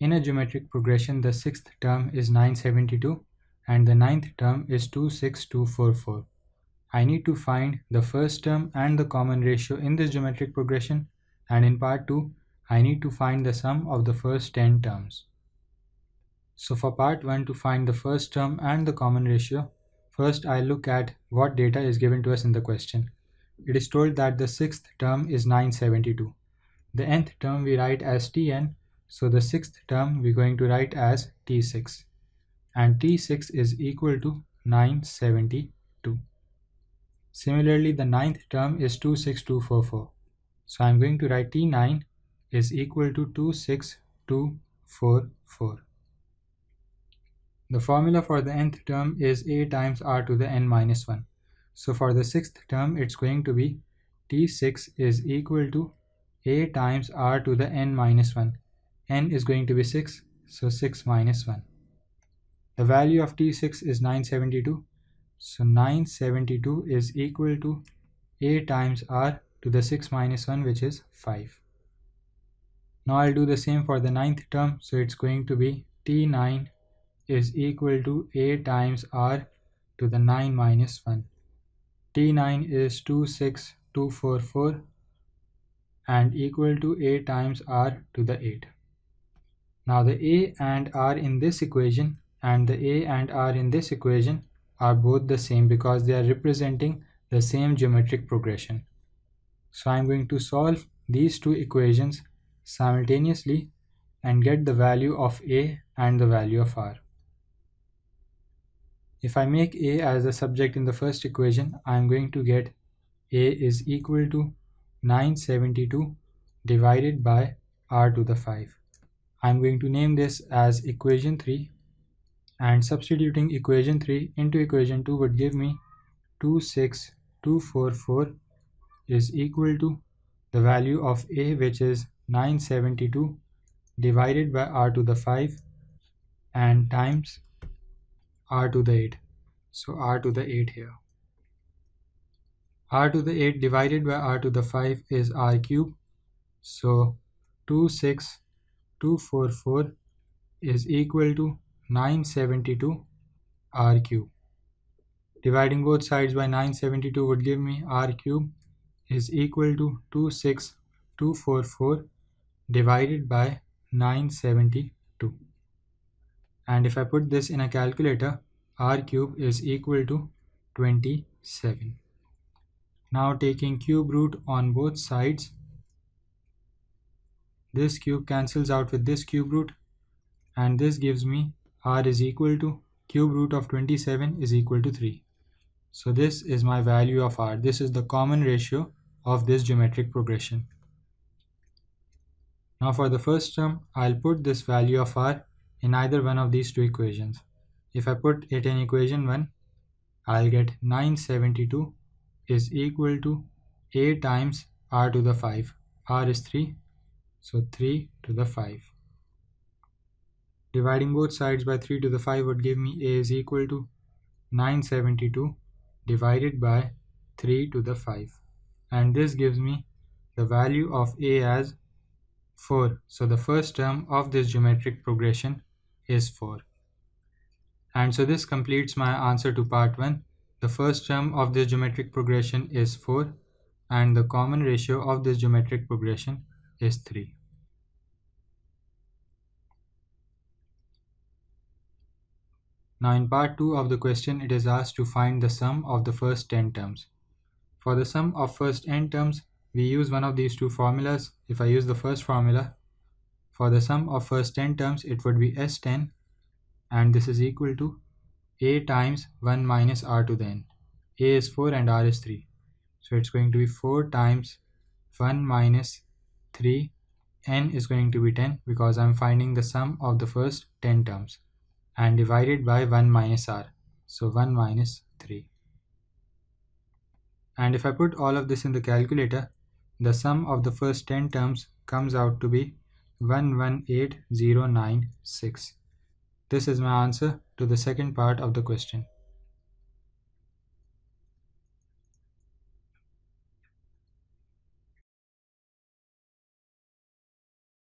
In a geometric progression, the sixth term is 972 and the ninth term is 26244. I need to find the first term and the common ratio in this geometric progression, and in part 2, I need to find the sum of the first 10 terms. So for part 1, to find the first term and the common ratio, first I'll look at what data is given to us in the question. It is told that the sixth term is 972. The nth term we write as Tn, so the sixth term we're going to write as T6. And T6 is equal to 972. Similarly, the ninth term is 26244. So I'm going to write T9 is equal to 26244. The formula for the nth term is a times r to the n minus 1. So for the sixth term, it's going to be T6 is equal to a times r to the n minus 1. N is going to be 6, so 6 minus 1. The value of T6 is 972. So 972 is equal to a times r to the 6 minus 1, which is 5. Now I'll do the same for the ninth term. So it's going to be T9 is equal to a times r to the 9 minus 1. T9 is 26244 and equal to a times r to the 8. Now the a and r in this equation and the a and r in this equation are both the same because they are representing the same geometric progression. So I'm going to solve these two equations simultaneously and get the value of a and the value of r. If I make a as the subject in the first equation, I'm going to get a is equal to 972 divided by r to the 5. I'm going to name this as equation 3, and substituting equation 3 into equation 2 would give me 26244 is equal to the value of a, which is 972 divided by r to the 5 and times r to the 8. So r to the 8 here. R to the 8 divided by r to the 5 is r cube. So 26244 is equal to 972 r cube. Dividing both sides by 972 would give me r cube is equal to 26244 divided by 972. And if I put this in a calculator, r cube is equal to 27. Now taking cube root on both sides, this cube cancels out with this cube root, and this gives me r is equal to cube root of 27 is equal to 3. So this is my value of r. This is the common ratio of this geometric progression. Now for the first term, I'll put this value of r in either one of these two equations. If I put it in equation 1, I'll get 972 is equal to a times r to the 5. R is 3, so 3 to the 5. Dividing both sides by 3 to the 5 would give me a is equal to 972 divided by 3 to the 5. And this gives me the value of a as 4. So the first term of this geometric progression is 4. And so this completes my answer to part 1. The first term of this geometric progression is 4 and the common ratio of this geometric progression is 3. Now in part 2 of the question, it is asked to find the sum of the first 10 terms. For the sum of first n terms, we use one of these two formulas. If I use the first formula, for the sum of first 10 terms, it would be S10, and this is equal to a times 1 minus r to the n. A is 4 and r is 3. So it's going to be 4 times 1 minus 3. N is going to be 10 because I'm finding the sum of the first 10 terms, and divided by 1 minus r. So 1 minus 3. And if I put all of this in the calculator, the sum of the first 10 terms comes out to be 118096. This is my answer to the second part of the question.